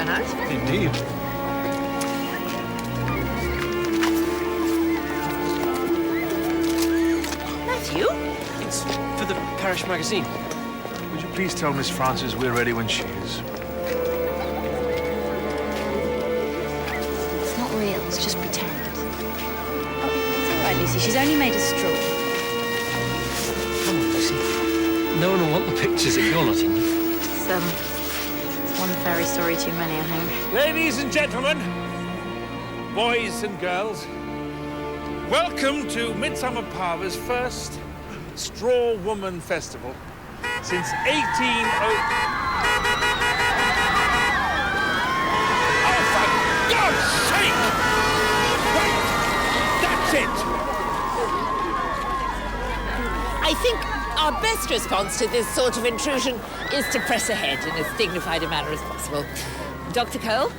turnout. Indeed. Matthew? It's for the parish magazine. Would you please tell Miss Frances we're ready when she is? It's not real, it's just pretend. Oh, it's all right, Lucy. She's only made of straw. Come on, Lucy. No one will want the pictures if you're not in them. It's one fairy story too many, I think. Ladies and gentlemen, boys and girls, welcome to Midsummer Parva's first Straw Woman Festival since 18... Oh, for God's sake! Right, that's it! I think our best response to this sort of intrusion is to press ahead in as dignified a manner as possible. Dr. Cole?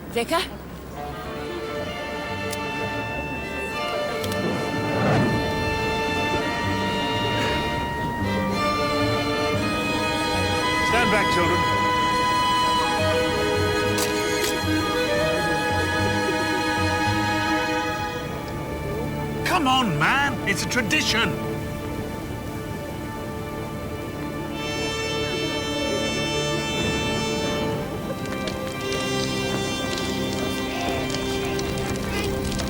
Vicar? Stand back, children. Come on, man. It's a tradition.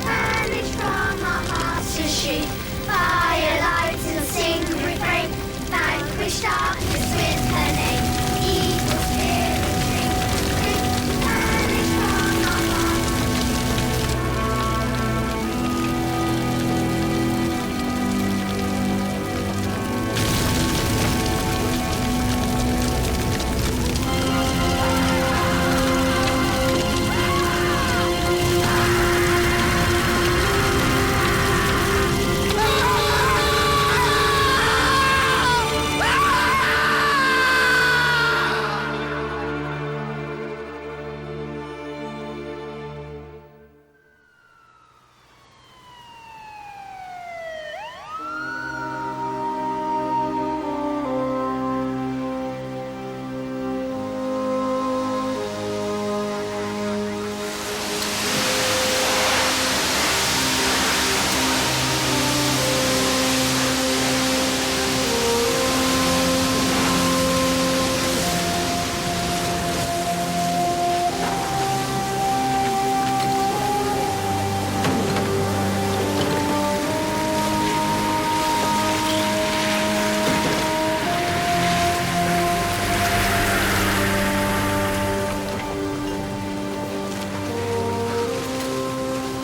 Vanish from our hearts to shriek, fire lights and sing refrain, vanquish darkness with her name, evil spirit shrink, vanish from our hearts.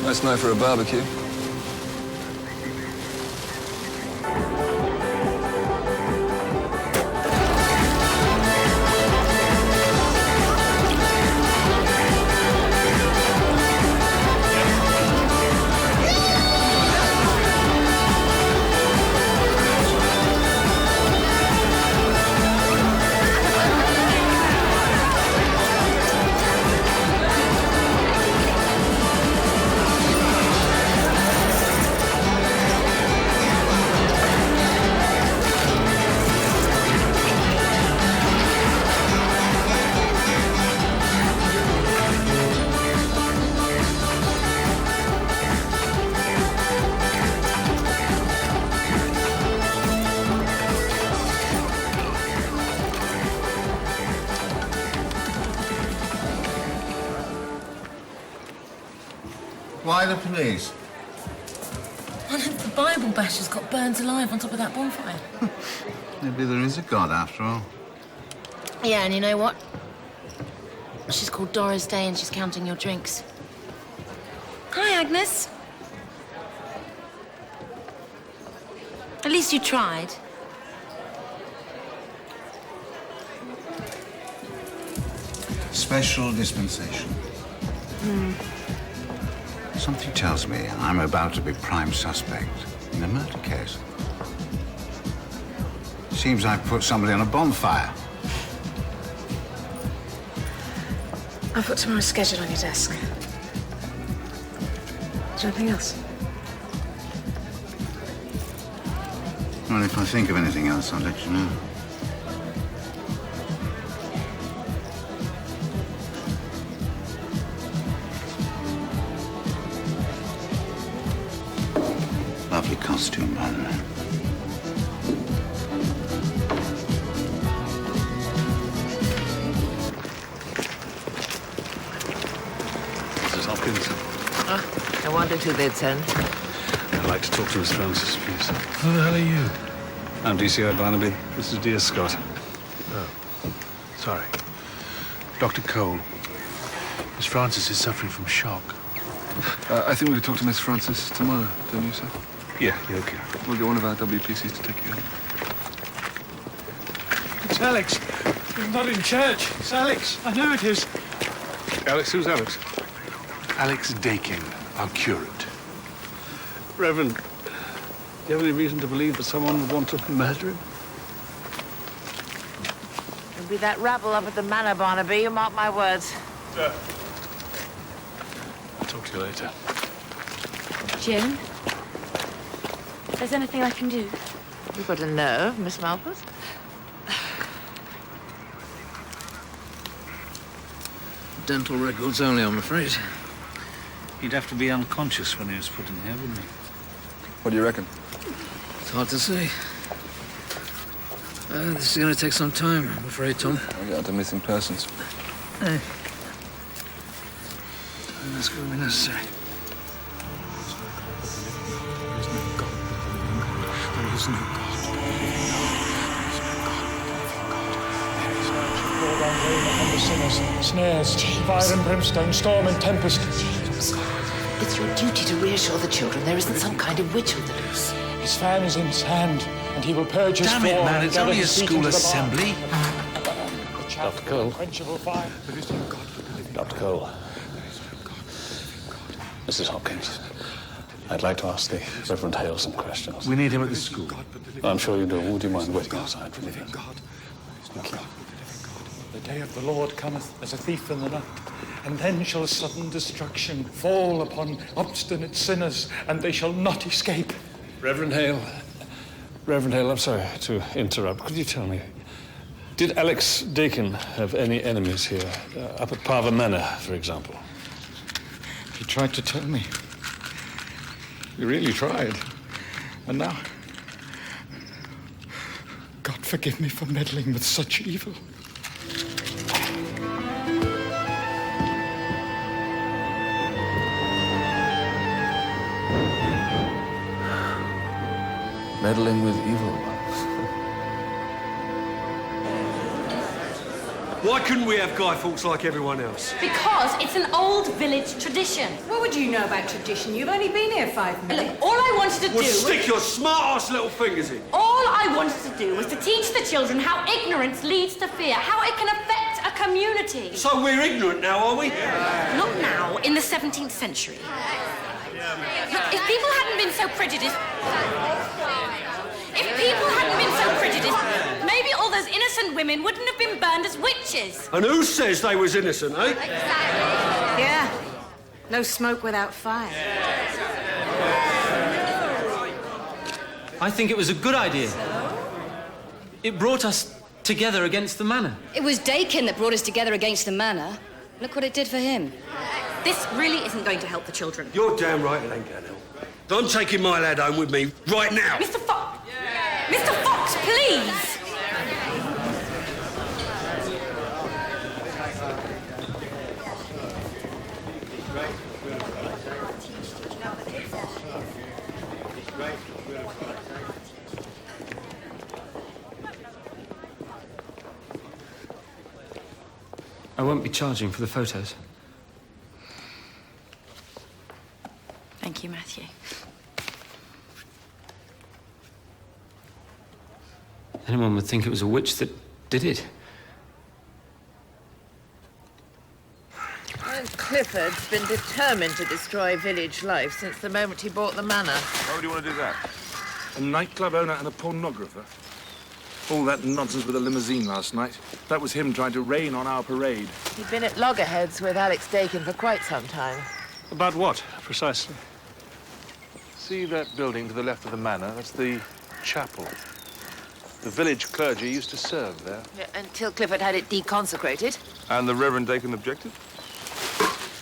Nice night for a barbecue. Why the police? One of the Bible bashers got burned alive on top of that bonfire. Maybe there is a God after all. Yeah, and you know what? She's called Doris Day and she's counting your drinks. Hi, Agnes. At least you tried. Special dispensation. Something tells me I'm about to be prime suspect in a murder case. Seems I've put somebody on a bonfire. I'll put tomorrow's schedule on your desk. Is there anything else? Well, if I think of anything else, I'll let you know. lovely costume, by the way. Mrs. Hopkins, Oh, I wondered who they'd send. I'd like to talk to Miss Francis, please. Who the hell are you? I'm DCI Barnaby. This is dear Scott. Sorry. Dr. Cole. Miss Francis is suffering from shock. I think we could talk to Miss Francis tomorrow, don't you, sir? Yeah, okay. We'll get one of our WPCs to take you home. It's Alex. He's not in church. It's Alex. I know it is. Alex, who's Alex? Alex Dakin, our curate. Reverend, do you have any reason to believe that someone would want to murder him? It'll be that rabble up at the manor, Barnaby. You mark my words. I'll talk to you later. Jim? If there's anything I can do. You've got a nerve, Miss Malpas. Dental records only, I'm afraid. He'd have to be unconscious when he was put in here, wouldn't he? What do you reckon? It's hard to say. This is going to take some time, I'm afraid, Tom. I'll get onto missing persons. Hey. That's going to be necessary. There is no God. On the sinners, snares, fire and brimstone, storm and tempest. James, it's your duty to reassure the children there isn't some kind of witch on the loose. His fan is in his hand, and he will purge his Damn it, floor man, and it's gather only a his feet school into the assembly. barn. The chaff Dr. Cole. unquenchable fire. Dr. Cole. Mrs. Hopkins, I'd like to ask the Reverend Hale some questions. We need him at the school. I'm sure you do. Would you mind waiting outside for me? Thank you. The day of the Lord cometh as a thief in the night, and then shall sudden destruction fall upon obstinate sinners, and they shall not escape. Reverend Hale, I'm sorry to interrupt. Could you tell me, did Alex Dakin have any enemies here, up at Parva Manor, for example? He tried to tell me. He really tried. And now, God forgive me for meddling with such evil. Meddling with evil ones. Why couldn't we have Guy Fawkes like everyone else? Because it's an old village tradition. What would you know about tradition? You've only been here 5 minutes. Look, all I wanted to do Well, was... stick your smart-ass little fingers in. All I wanted to do was to teach the children how ignorance leads to fear, how it can affect a community. So we're ignorant now, are we? Not now, in the 17th century. Look, if people hadn't been so prejudiced... If people hadn't been so prejudiced, maybe all those innocent women wouldn't have been burned as witches. And who says they was innocent, eh? Yeah. No smoke without fire. I think it was a good idea. It brought us together against the manor. It was Dakin that brought us together against the manor. Look what it did for him. This really isn't going to help the children. You're damn right it ain't going to help. I'm taking my lad home with me right now. Mr. Fox! Mr. Fox, please! I won't be charging for the photos. Thank you, Matthew. Anyone would think it was a witch that did it. And Clifford's been determined to destroy village life since the moment he bought the manor. Why would you want to do that? A nightclub owner and a pornographer? All that nonsense with the limousine last night. That was him trying to rain on our parade. He'd been at loggerheads with Alex Dakin for quite some time. About what, precisely? See that building to the left of the manor? That's the chapel. The village clergy used to serve there. Yeah, until Clifford had it deconsecrated. And the Reverend Dakin objected?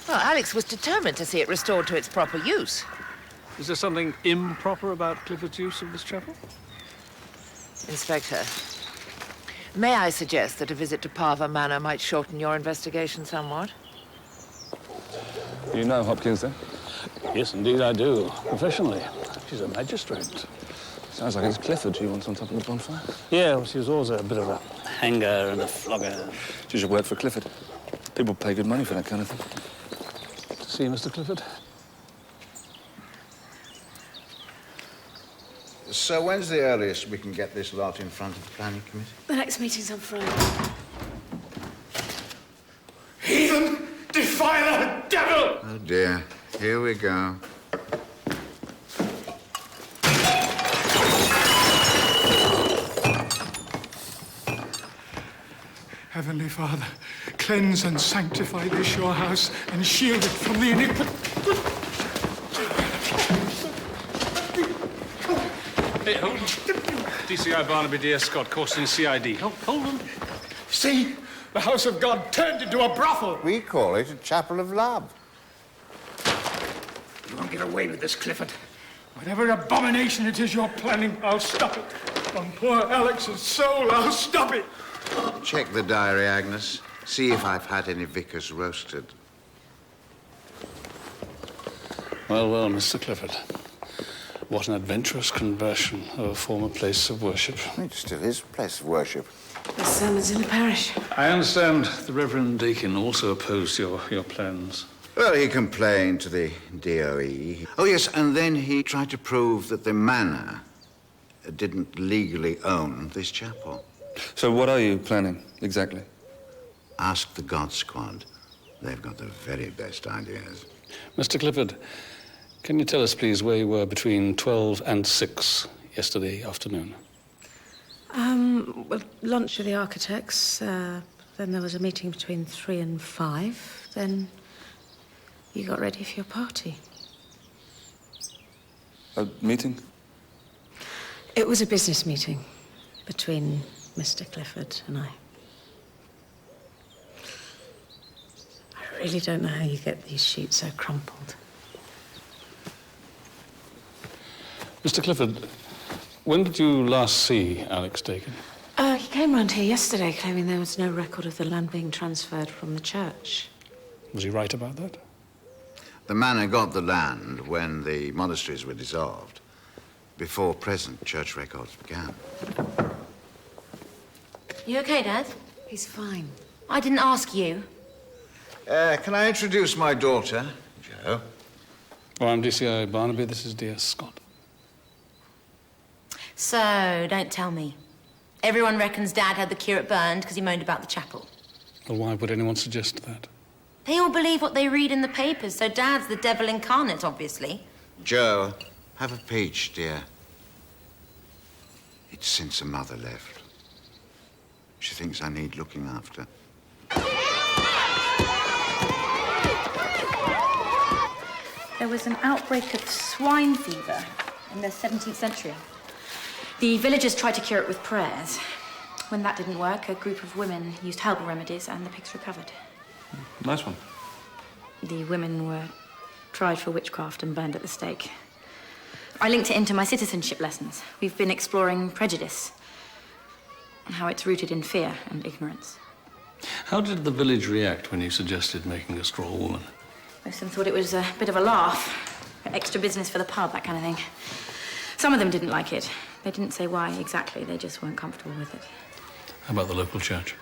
Well, Alex was determined to see it restored to its proper use. Is there something improper about Clifford's use of this chapel? Inspector, may I suggest that a visit to Parva Manor might shorten your investigation somewhat? You know Hopkins, then? Yes, indeed I do. Professionally. She's a magistrate. Sounds like it's Clifford she wants on top of the bonfire. Yeah, well, she was always a bit of a hanger and a flogger. She should work for Clifford. People pay good money for that kind of thing. See, Mr. Clifford? So when's the earliest we can get this lot in front of the planning committee? The next meeting's on Friday. Heathen! Defiler! Devil! Oh, dear. Here we go. Heavenly Father, cleanse and sanctify this your house and shield it from the iniquity. Hey, hold on. DCI Barnaby D.S. Scott, Corston CID. Hold on. See? The house of God turned into a brothel. We call it a chapel of love. You won't get away with this, Clifford. Whatever abomination it is you're planning, I'll stop it. On poor Alex's soul, I'll stop it. Check the diary, Agnes. See if I've had any vicars roasted. Well, well, Mr. Clifford. What an adventurous conversion of a former place of worship. It still is a place of worship. The sermon's in the parish. I understand the Reverend Deacon also opposed your plans. Well, he complained to the DOE. Oh, yes, and then he tried to prove that the manor didn't legally own this chapel. So what are you planning, exactly? Ask the God Squad. They've got the very best ideas. Mr. Clifford, can you tell us, please, where you were between 12 and 6 yesterday afternoon? Well, lunch with the architects. Then there was a meeting between 3 and 5. Then you got ready for your party. A meeting? It was a business meeting between Mr. Clifford and I. I really don't know how you get these sheets so crumpled. Mr. Clifford, when did you last see Alex Dakin? He came round here yesterday claiming there was no record of the land being transferred from the church. Was he right about that? The manor got the land when the monasteries were dissolved, before present church records began. You okay, Dad? He's fine. I didn't ask you. Can I introduce my daughter, Jo? Well, I'm DCI Barnaby. This is D.S. Scott. So, don't tell me. Everyone reckons Dad had the curate burned because he moaned about the chapel. Well, why would anyone suggest that? They all believe what they read in the papers, so Dad's the devil incarnate, obviously. Jo, have a peach, dear. It's since her mother left. She thinks I need looking after. There was an outbreak of swine fever in the 17th century. The villagers tried to cure it with prayers. When that didn't work, a group of women used herbal remedies and the pigs recovered. Nice one. The women were tried for witchcraft and burned at the stake. I linked it into my citizenship lessons. We've been exploring prejudice, how it's rooted in fear and ignorance. How did the village react when you suggested making a straw woman? Most of them thought it was a bit of a laugh, extra business for the pub, that kind of thing. Some of them didn't like it. They didn't say why exactly, they just weren't comfortable with it. How about the local church?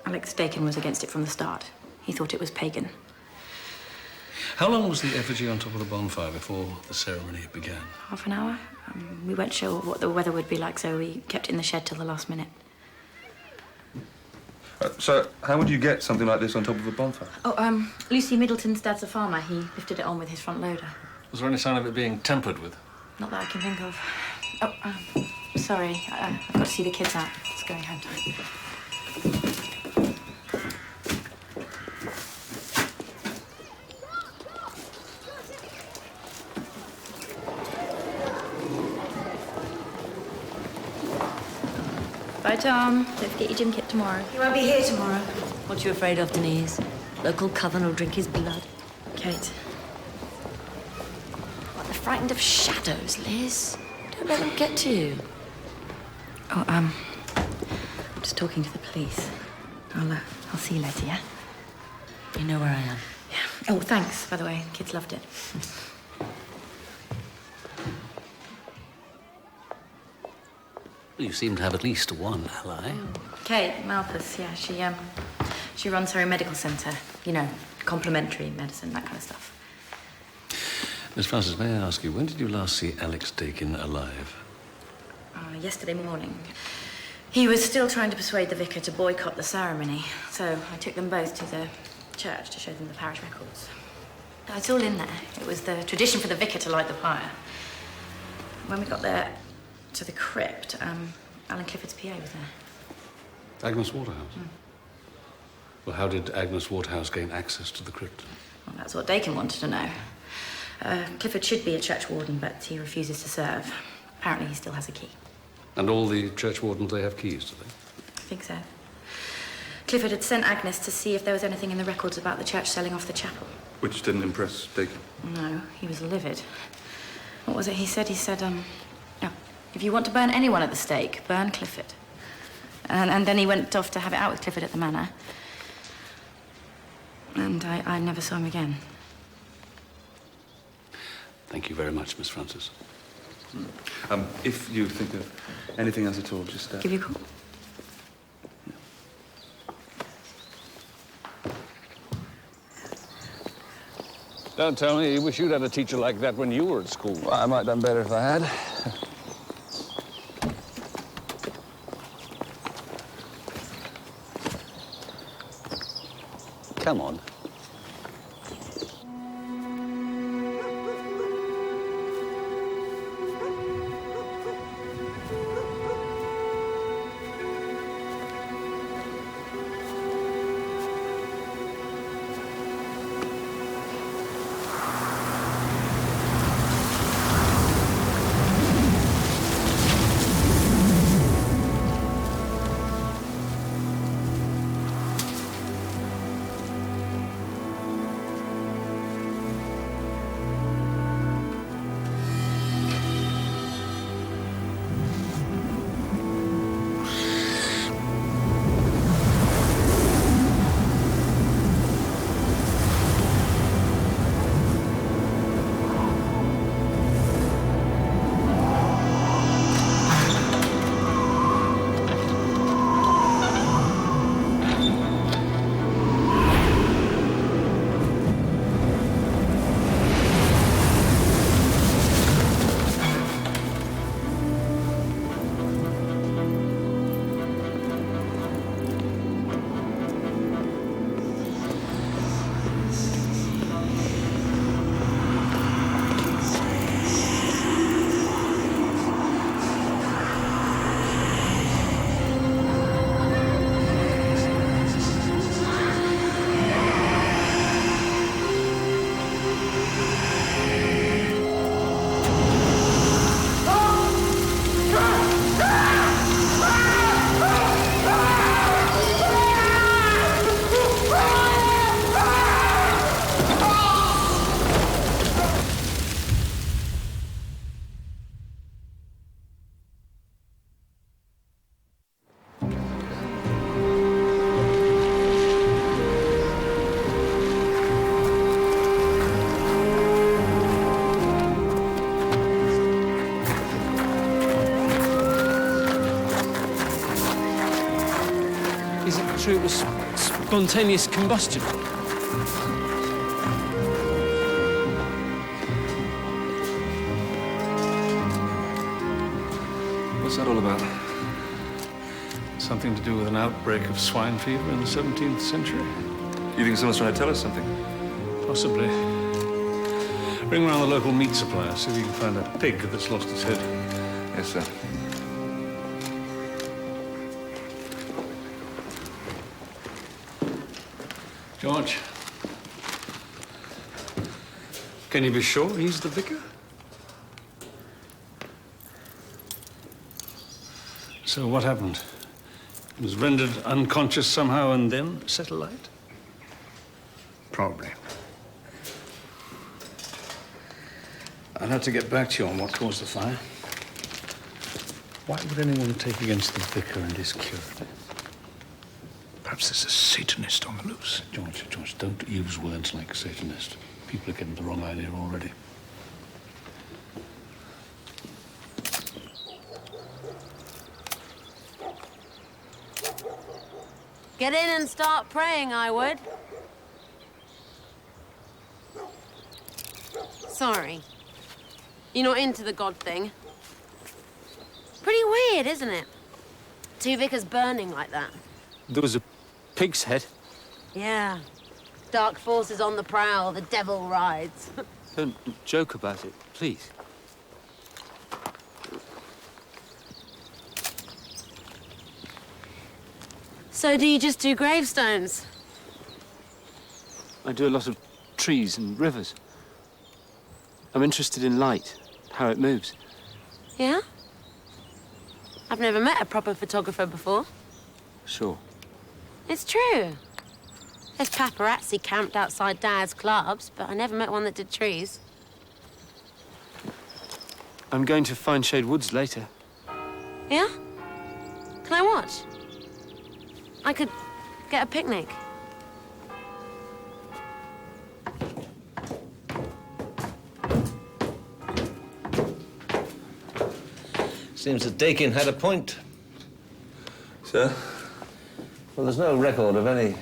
Alex Dakin was against it from the start. He thought it was pagan. How long was the effigy on top of the bonfire before the ceremony began? Half an hour. We weren't sure what the weather would be like, so we kept it in the shed till the last minute. So, how would you get something like this on top of a bonfire? Oh, Lucy Middleton's dad's a farmer. He lifted it on with his front loader. Was there any sign of it being tampered with? Not that I can think of. Oh, sorry. I've got to see the kids out. It's going home time. Bye, Tom. Don't forget your gym kit tomorrow. You won't be here tomorrow. What you afraid of, Denise? Local coven will drink his blood. Kate, They're frightened of shadows, Liz. Don't let them get to you. Oh, I'm just talking to the police. I'll see you later, yeah? You know where I am. Yeah. Oh, thanks, by the way. The kids loved it. You seem to have at least one ally. Kate Malpas, yeah, she runs her own medical centre. You know, complementary medicine, that kind of stuff. Miss Francis, may I ask you, when did you last see Alex Dakin alive? Yesterday morning. He was still trying to persuade the vicar to boycott the ceremony, so I took them both to the church to show them the parish records. It's all in there. It was the tradition for the vicar to light the pyre. When we got there to the crypt, Alan Clifford's PA was there. Agnes Waterhouse? Well, how did Agnes Waterhouse gain access to the crypt? Well, that's what Dakin wanted to know. Clifford should be a church warden, but he refuses to serve. Apparently he still has a key. And all the church wardens, they have keys, do they? I think so. Clifford had sent Agnes to see if there was anything in the records about the church selling off the chapel. Which didn't impress Dakin? No, he was livid. What was it he said? He said, no, if you want to burn anyone at the stake, burn Clifford. And then he went off to have it out with Clifford at the manor. And I never saw him again. Thank you very much, Miss Francis. If you think of anything else at all, just... Give you a call. Don't tell me you wish you'd had a teacher like that when you were at school. Well, I might have done better if I had. Come on. It was spontaneous combustion. What's that all about? Something to do with an outbreak of swine fever in the 17th century? You think someone's trying to tell us something? Possibly. Ring around the local meat supplier, see if you can find a pig that's lost its head. Yes, sir. George, can you be sure he's the vicar? So what happened? He was rendered unconscious somehow and then set alight? Probably. I'll have to get back to you on what caused the fire. Why would anyone take against the vicar and his curate? Perhaps there's a Satanist on the loose. George, don't use words like Satanist. People are getting the wrong idea already. Get in and start praying, I would. Sorry. You're not into the God thing. Pretty weird, isn't it? Two vicars burning like that. There was a pig's head. Yeah. Dark forces on the prowl, the devil rides. Don't joke about it, please. So do you just do gravestones? I do a lot of trees and rivers. I'm interested in light, how it moves. Yeah? I've never met a proper photographer before. Sure. It's true. There's paparazzi camped outside Dad's clubs, but I never met one that did trees. I'm going to Fine Shade Woods later. Yeah? Can I watch? I could get a picnic. Seems that Dakin had a point. Sir? Well, there's no record of any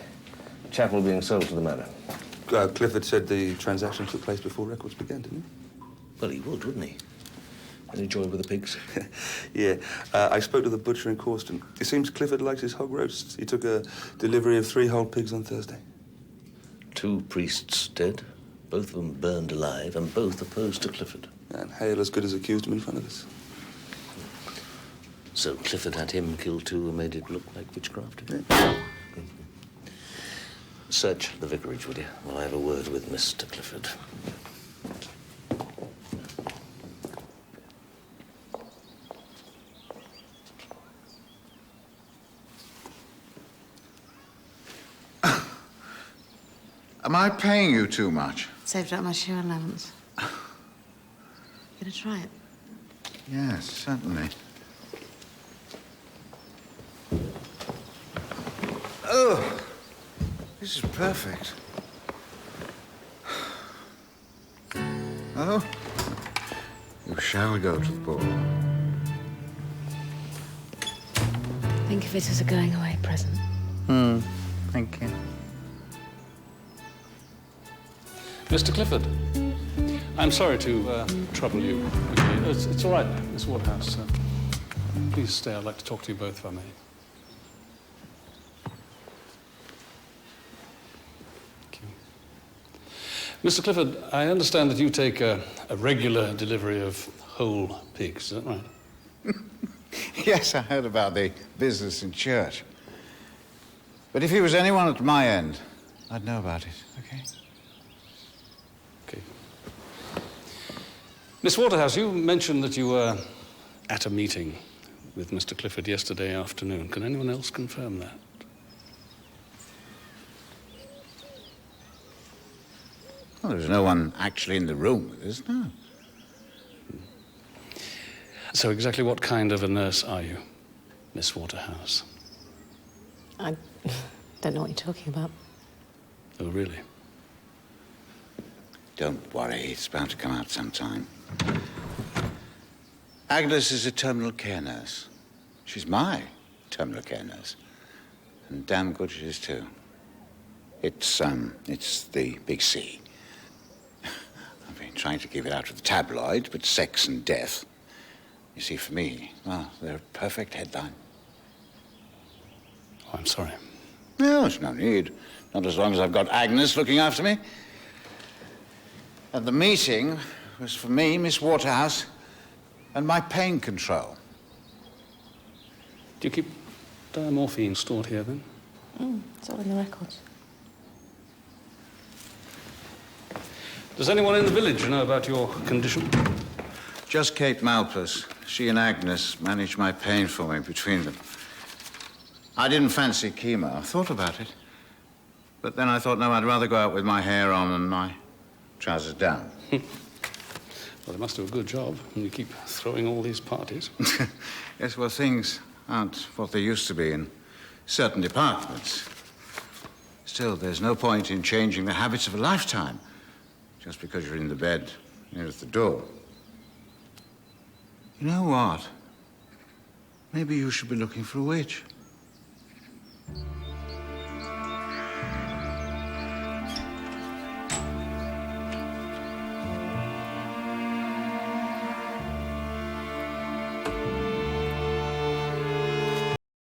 chapel being sold to the manor. Clifford said the transaction took place before records began, didn't he? Well, he would, wouldn't he? Any joy with the pigs? Yeah. I spoke to the butcher in Corston. It seems Clifford likes his hog roasts. He took a delivery of 3 whole pigs on Thursday. 2 priests dead, both of them burned alive, and both opposed to Clifford. And Hale as good as accused him in front of us. So Clifford had him killed too and made it look like witchcraft? Yeah. Search the vicarage, would you, while I have a word with Mr. Clifford. Am I paying you too much? Saved up my shoe allowance. Gonna try it? Yes, certainly. Oh, this is perfect. Oh, you shall go to the ball. Think of it as a going away present. Thank you. Mr. Clifford, I'm sorry to trouble you. It's all right, Miss Waterhouse. Please stay. I'd like to talk to you both, if I may. Thank you. Mr. Clifford, I understand that you take a regular delivery of whole pigs, is that right? Yes, I heard about the business in church. But if he was anyone at my end, I'd know about it, okay? Okay. Miss Waterhouse, you mentioned that you were at a meeting with Mr. Clifford yesterday afternoon. Can anyone else confirm that? Well, there was no one actually in the room with us, no. So exactly what kind of a nurse are you, Miss Waterhouse? I don't know what you're talking about. Oh, really? Don't worry, it's bound to come out sometime. Agnes is a terminal care nurse. She's my terminal care nurse. And damn good she is, too. It's the big C. I've been trying to keep it out of the tabloid, but sex and death, you see, for me, well, they're a perfect headline. Oh, I'm sorry. No, there's no need. Not as long as I've got Agnes looking after me. And the meeting was for me, Miss Waterhouse, and my pain control. Do you keep diamorphine stored here, then? It's all in the records. Does anyone in the village know about your condition? Just Kate Malpas. She and Agnes managed my pain for me between them. I didn't fancy chemo. I thought about it. But then I thought, no, I'd rather go out with my hair on and my trousers down. Well, they must do a good job when you keep throwing all these parties. Yes, well, things aren't what they used to be in certain departments. Still, there's no point in changing the habits of a lifetime just because you're in the bed nearest the door. You know what? Maybe you should be looking for a witch.